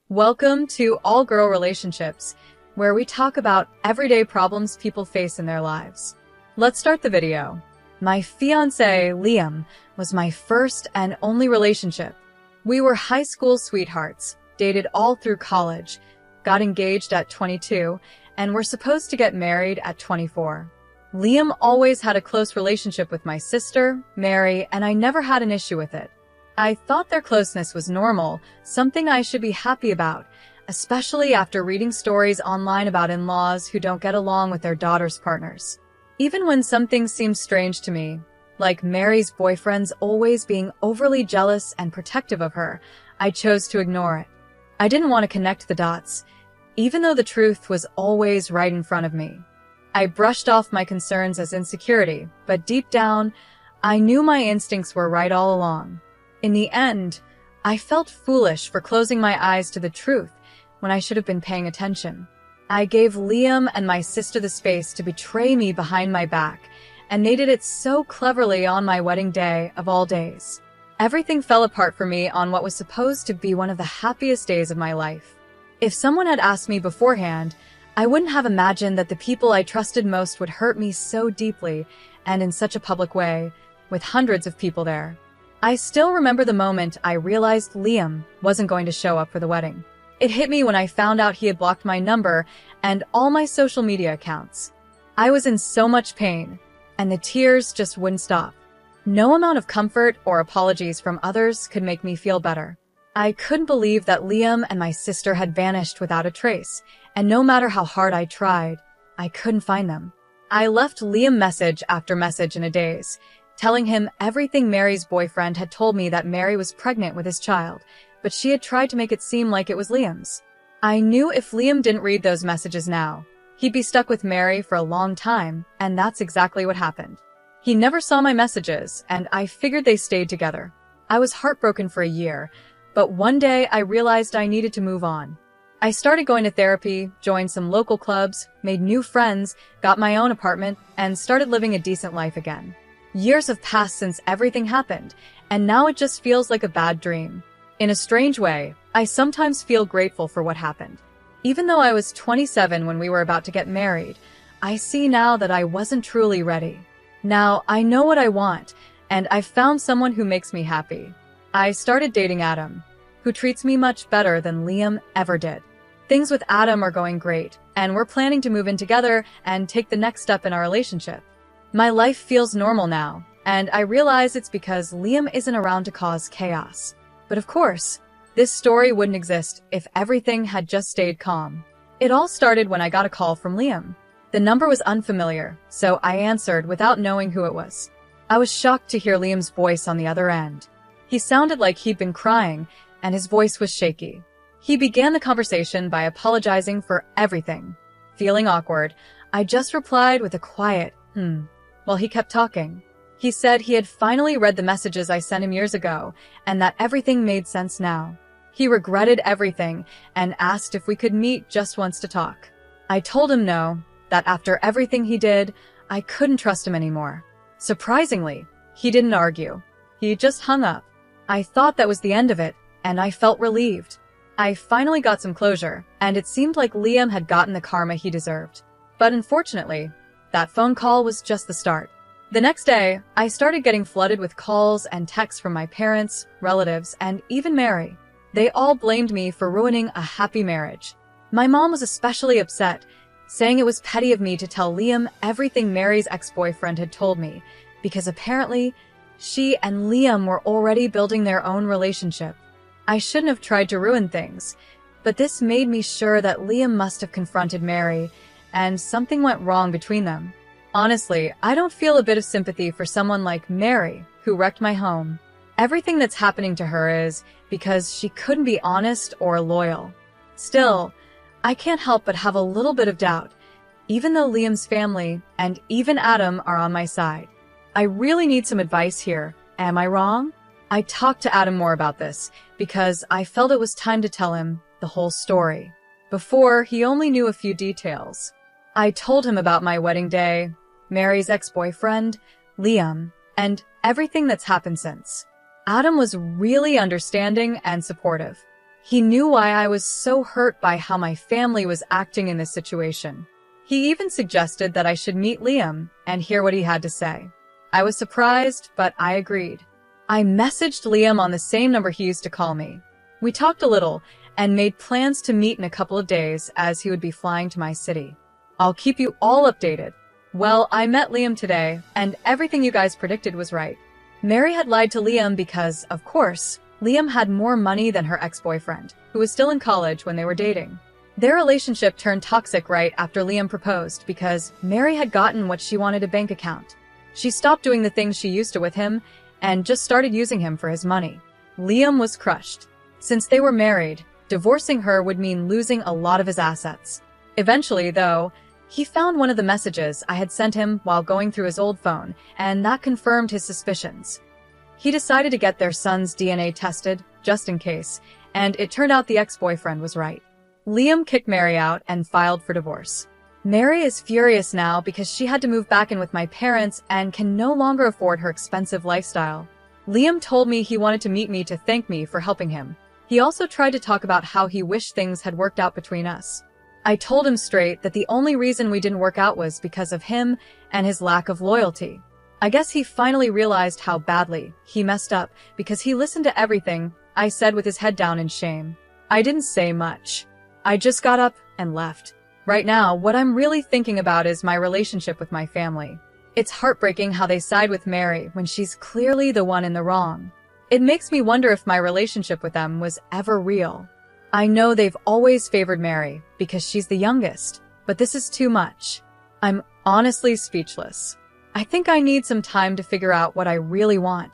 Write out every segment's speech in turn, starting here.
Welcome to All Girl Relationships, where we talk about everyday problems people face in their lives. Let's start the video. My fiancé, Liam, was my first and only relationship. We were high school sweethearts, dated all through college, got engaged at 22, and were supposed to get married at 24. Liam always had a close relationship with my sister, Mary, and I never had an issue with it. I thought their closeness was normal, something I should be happy about, especially after reading stories online about in-laws who don't get along with their daughters' partners. Even when something seemed strange to me, like Mary's boyfriend's always being overly jealous and protective of her, I chose to ignore it. I didn't want to connect the dots, even though the truth was always right in front of me. I brushed off my concerns as insecurity, but deep down, I knew my instincts were right all along. In the end, I felt foolish for closing my eyes to the truth when I should have been paying attention. I gave Liam and my sister the space to betray me behind my back, and they did it so cleverly on my wedding day of all days. Everything fell apart for me on what was supposed to be one of the happiest days of my life. If someone had asked me beforehand, I wouldn't have imagined that the people I trusted most would hurt me so deeply and in such a public way, with hundreds of people there. I still remember the moment I realized Liam wasn't going to show up for the wedding. It hit me when I found out he had blocked my number and all my social media accounts. I was in so much pain, and the tears just wouldn't stop. No amount of comfort or apologies from others could make me feel better. I couldn't believe that Liam and my sister had vanished without a trace, and no matter how hard I tried, I couldn't find them. I left Liam message after message in a daze, telling him everything Mary's boyfriend had told me, that Mary was pregnant with his child, but she had tried to make it seem like it was Liam's. I knew if Liam didn't read those messages now, he'd be stuck with Mary for a long time, and that's exactly what happened. He never saw my messages, and I figured they stayed together. I was heartbroken for a year, but one day I realized I needed to move on. I started going to therapy, joined some local clubs, made new friends, got my own apartment, and started living a decent life again. Years have passed since everything happened, and now it just feels like a bad dream. In a strange way, I sometimes feel grateful for what happened. Even though I was 27 when we were about to get married, I see now that I wasn't truly ready. Now I know what I want, and I've found someone who makes me happy. I started dating Adam, who treats me much better than Liam ever did. Things with Adam are going great, and we're planning to move in together and take the next step in our relationship. My life feels normal now, and I realize it's because Liam isn't around to cause chaos. But of course, this story wouldn't exist if everything had just stayed calm. It all started when I got a call from Liam. The number was unfamiliar, so I answered without knowing who it was. I was shocked to hear Liam's voice on the other end. He sounded like he'd been crying, and his voice was shaky. He began the conversation by apologizing for everything. Feeling awkward, I just replied with a quiet, while he kept talking. He said he had finally read the messages I sent him years ago, and that everything made sense now. He regretted everything and asked if we could meet just once to talk. I told him no, that after everything he did, I couldn't trust him anymore. Surprisingly, he didn't argue. He just hung up. I thought that was the end of it, and I felt relieved. I finally got some closure, and it seemed like Liam had gotten the karma he deserved. But unfortunately, that phone call was just the start. The next day, I started getting flooded with calls and texts from my parents, relatives, and even Mary. They all blamed me for ruining a happy marriage. My mom was especially upset, saying it was petty of me to tell Liam everything Mary's ex-boyfriend had told me, because apparently, she and Liam were already building their own relationship. I shouldn't have tried to ruin things, but this made me sure that Liam must have confronted Mary, and something went wrong between them. Honestly, I don't feel a bit of sympathy for someone like Mary, who wrecked my home. Everything that's happening to her is because she couldn't be honest or loyal. Still, I can't help but have a little bit of doubt, even though Liam's family and even Adam are on my side. I really need some advice here. Am I wrong? I talked to Adam more about this because I felt it was time to tell him the whole story. Before, he only knew a few details. I told him about my wedding day, Mary's ex-boyfriend, Liam, and everything that's happened since. Adam was really understanding and supportive. He knew why I was so hurt by how my family was acting in this situation. He even suggested that I should meet Liam and hear what he had to say. I was surprised, but I agreed. I messaged Liam on the same number he used to call me. We talked a little and made plans to meet in a couple of days as he would be flying to my city. I'll keep you all updated. Well, I met Liam today, and everything you guys predicted was right. Mary had lied to Liam because, of course, Liam had more money than her ex-boyfriend, who was still in college when they were dating. Their relationship turned toxic right after Liam proposed because Mary had gotten what she wanted, a bank account. She stopped doing the things she used to with him and just started using him for his money. Liam was crushed. Since they were married, divorcing her would mean losing a lot of his assets. Eventually, though, he found one of the messages I had sent him while going through his old phone, and that confirmed his suspicions. He decided to get their son's DNA tested, just in case, and it turned out the ex-boyfriend was right. Liam kicked Mary out and filed for divorce. Mary is furious now because she had to move back in with my parents and can no longer afford her expensive lifestyle. Liam told me he wanted to meet me to thank me for helping him. He also tried to talk about how he wished things had worked out between us. I told him straight that the only reason we didn't work out was because of him and his lack of loyalty. I guess he finally realized how badly he messed up because he listened to everything I said with his head down in shame. I didn't say much. I just got up and left. Right now, what I'm really thinking about is my relationship with my family. It's heartbreaking how they side with Mary when she's clearly the one in the wrong. It makes me wonder if my relationship with them was ever real. I know they've always favored Mary because she's the youngest, but this is too much. I'm honestly speechless. I think I need some time to figure out what I really want.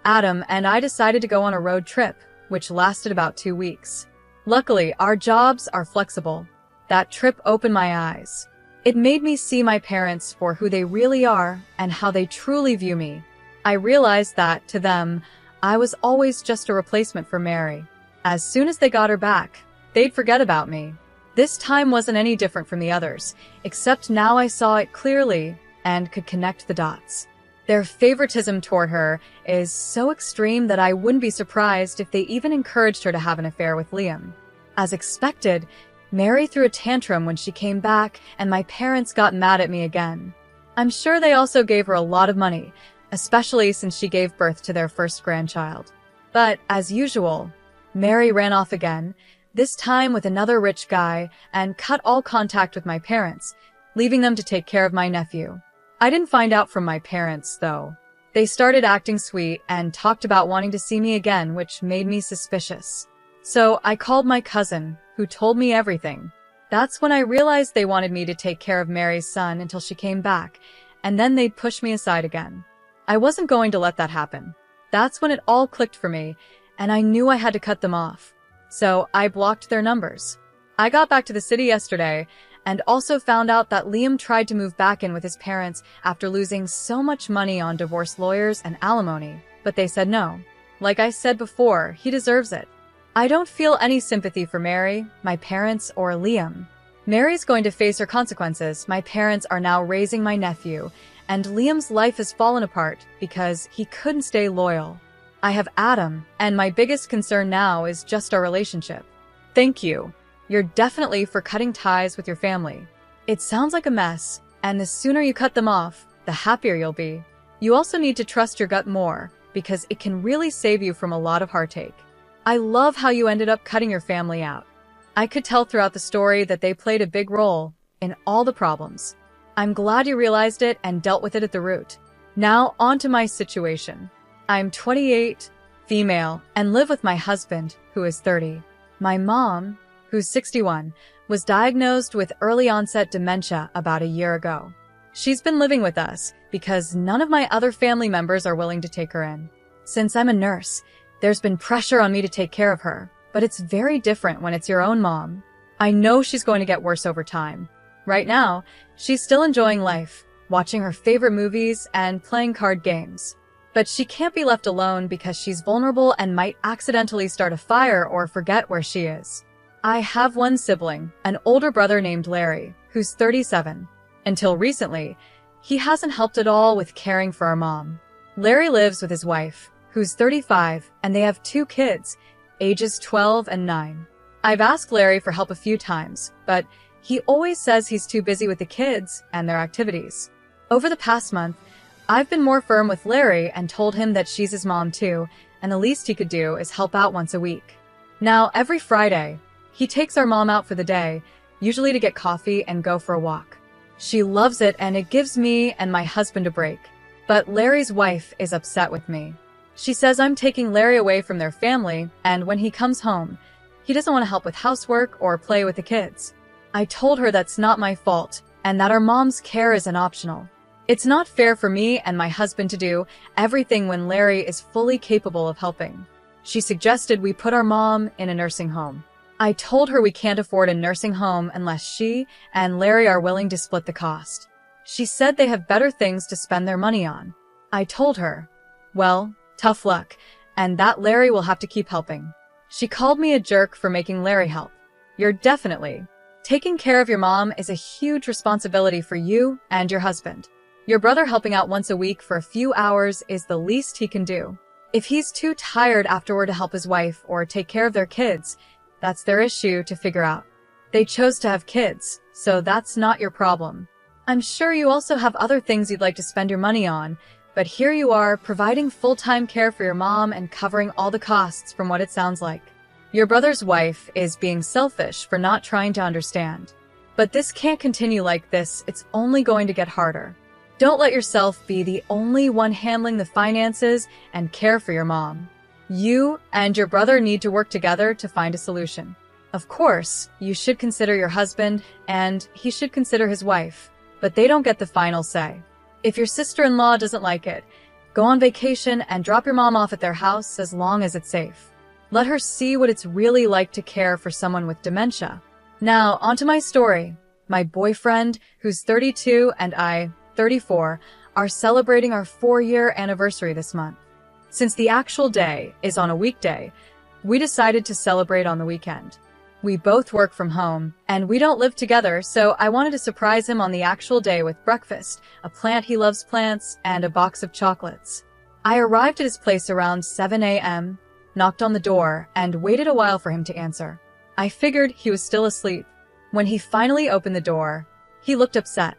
Adam and I decided to go on a road trip, which lasted about 2 weeks. Luckily, our jobs are flexible. That trip opened my eyes. It made me see my parents for who they really are and how they truly view me. I realized that, to them, I was always just a replacement for Mary. As soon as they got her back, they'd forget about me. This time wasn't any different from the others, except now I saw it clearly and could connect the dots. Their favoritism toward her is so extreme that I wouldn't be surprised if they even encouraged her to have an affair with Liam. As expected, Mary threw a tantrum when she came back, and my parents got mad at me again. I'm sure they also gave her a lot of money, especially since she gave birth to their first grandchild. But, as usual, Mary ran off again, this time with another rich guy, and cut all contact with my parents, leaving them to take care of my nephew. I didn't find out from my parents, though. They started acting sweet and talked about wanting to see me again, which made me suspicious. So I called my cousin, who told me everything. That's when I realized they wanted me to take care of Mary's son until she came back, and then they'd push me aside again. I wasn't going to let that happen. That's when it all clicked for me, and I knew I had to cut them off. So I blocked their numbers. I got back to the city yesterday, and also found out that Liam tried to move back in with his parents after losing so much money on divorce lawyers and alimony, but they said no. Like I said before, he deserves it. I don't feel any sympathy for Mary, my parents, or Liam. Mary's going to face her consequences. My parents are now raising my nephew, and Liam's life has fallen apart because he couldn't stay loyal. I have Adam, and my biggest concern now is just our relationship. Thank you. You're definitely for cutting ties with your family. It sounds like a mess, and the sooner you cut them off, the happier you'll be. You also need to trust your gut more, because it can really save you from a lot of heartache. I love how you ended up cutting your family out. I could tell throughout the story that they played a big role in all the problems. I'm glad you realized it and dealt with it at the root. Now, on to my situation. I'm 28, female, and live with my husband, who is 30. My mom, who's 61, was diagnosed with early-onset dementia about a year ago. She's been living with us because none of my other family members are willing to take her in. Since I'm a nurse, there's been pressure on me to take care of her, but it's very different when it's your own mom. I know she's going to get worse over time. Right now, she's still enjoying life, watching her favorite movies and playing card games. But she can't be left alone because she's vulnerable and might accidentally start a fire or forget where she is. I have one sibling, an older brother named Larry, who's 37. Until recently, he hasn't helped at all with caring for our mom. Larry lives with his wife, who's 35, and they have 2 kids, ages 12 and 9. I've asked Larry for help a few times, but he always says he's too busy with the kids and their activities. Over the past month, I've been more firm with Larry and told him that she's his mom too, and the least he could do is help out once a week. Now, every Friday, he takes our mom out for the day, usually to get coffee and go for a walk. She loves it and it gives me and my husband a break. But Larry's wife is upset with me. She says I'm taking Larry away from their family, and when he comes home, he doesn't want to help with housework or play with the kids. I told her that's not my fault, and that our mom's care isn't optional. It's not fair for me and my husband to do everything when Larry is fully capable of helping. She suggested we put our mom in a nursing home. I told her we can't afford a nursing home unless she and Larry are willing to split the cost. She said they have better things to spend their money on. I told her, well, tough luck, and that Larry will have to keep helping. She called me a jerk for making Larry help. You're definitely. Taking care of your mom is a huge responsibility for you and your husband. Your brother helping out once a week for a few hours is the least he can do. If he's too tired afterward to help his wife or take care of their kids, that's their issue to figure out. They chose to have kids, so that's not your problem. I'm sure you also have other things you'd like to spend your money on, but here you are providing full-time care for your mom and covering all the costs from what it sounds like. Your brother's wife is being selfish for not trying to understand. But this can't continue like this, it's only going to get harder. Don't let yourself be the only one handling the finances and care for your mom. You and your brother need to work together to find a solution. Of course, you should consider your husband and he should consider his wife, but they don't get the final say. If your sister-in-law doesn't like it, go on vacation and drop your mom off at their house as long as it's safe. Let her see what it's really like to care for someone with dementia. Now, onto my story. My boyfriend, who's 32, and I, 34, are celebrating our 4-year anniversary this month. Since the actual day is on a weekday, we decided to celebrate on the weekend. We both work from home, and we don't live together, so I wanted to surprise him on the actual day with breakfast, a plant he loves plants, and a box of chocolates. I arrived at his place around 7 a.m., knocked on the door, and waited a while for him to answer. I figured he was still asleep. When he finally opened the door, he looked upset.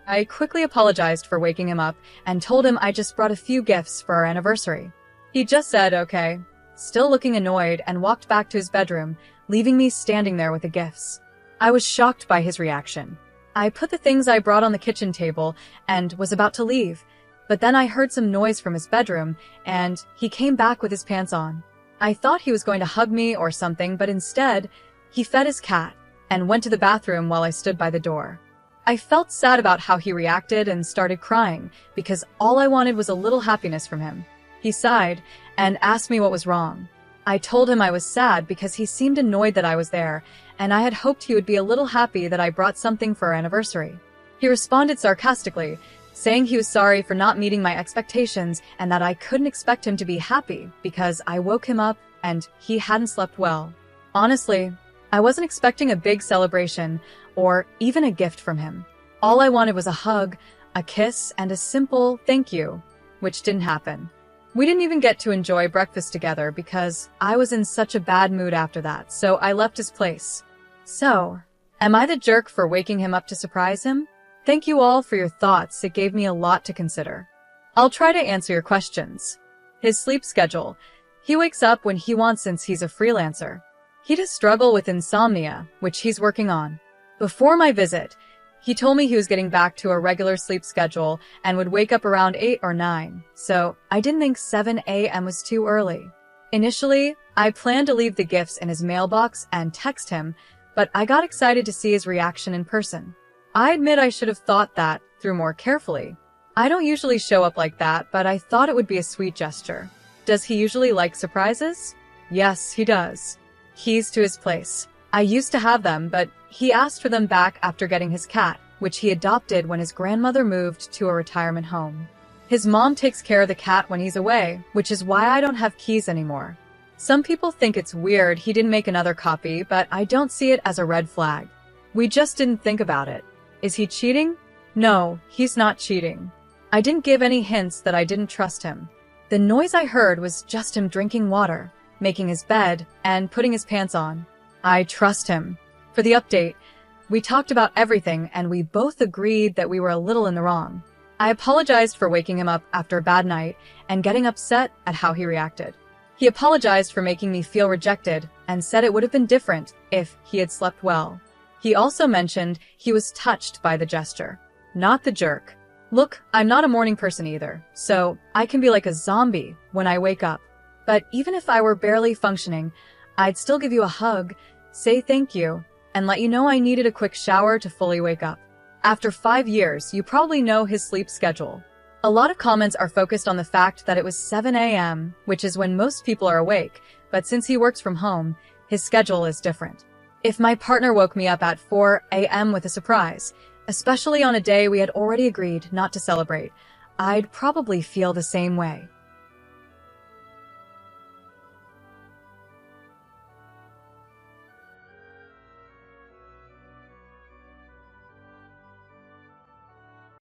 I quickly apologized for waking him up and told him I just brought a few gifts for our anniversary. He just said, okay, still looking annoyed, and walked back to his bedroom, leaving me standing there with the gifts. I was shocked by his reaction. I put the things I brought on the kitchen table and was about to leave, but then I heard some noise from his bedroom and he came back with his pants on. I thought he was going to hug me or something, but instead, he fed his cat and went to the bathroom while I stood by the door. I felt sad about how he reacted and started crying because all I wanted was a little happiness from him. He sighed and asked me what was wrong. I told him I was sad because he seemed annoyed that I was there, and I had hoped he would be a little happy that I brought something for our anniversary. He responded sarcastically, saying he was sorry for not meeting my expectations and that I couldn't expect him to be happy because I woke him up and he hadn't slept well. Honestly, I wasn't expecting a big celebration or even a gift from him. All I wanted was a hug, a kiss, and a simple thank you, which didn't happen. We didn't even get to enjoy breakfast together because I was in such a bad mood after that, so I left his place. So, am I the jerk for waking him up to surprise him? Thank you all for your thoughts, it gave me a lot to consider. I'll try to answer your questions. His sleep schedule. He wakes up when he wants since he's a freelancer. He does struggle with insomnia, which he's working on. Before my visit, he told me he was getting back to a regular sleep schedule and would wake up around 8 or 9, so I didn't think 7 a.m. was too early. Initially, I planned to leave the gifts in his mailbox and text him, but I got excited to see his reaction in person. I admit I should have thought that through more carefully. I don't usually show up like that, but I thought it would be a sweet gesture. Does he usually like surprises? Yes, he does. Keys to his place. I used to have them, but he asked for them back after getting his cat, which he adopted when his grandmother moved to a retirement home. His mom takes care of the cat when he's away, which is why I don't have keys anymore. Some people think it's weird he didn't make another copy, but I don't see it as a red flag. We just didn't think about it. Is he cheating? No, he's not cheating. I didn't give any hints that I didn't trust him. The noise I heard was just him drinking water. making his bed, and putting his pants on. I trust him. For the update, we talked about everything and we both agreed that we were a little in the wrong. I apologized for waking him up after a bad night and getting upset at how he reacted. He apologized for making me feel rejected and said it would have been different if he had slept well. He also mentioned he was touched by the gesture, not the jerk. Look, I'm not a morning person either, so I can be like a zombie when I wake up. But even if I were barely functioning, I'd still give you a hug, say thank you, and let you know I needed a quick shower to fully wake up. After 5 years, you probably know his sleep schedule. A lot of comments are focused on the fact that it was 7 a.m., which is when most people are awake, but since he works from home, his schedule is different. If my partner woke me up at 4 a.m. with a surprise, especially on a day we had already agreed not to celebrate, I'd probably feel the same way.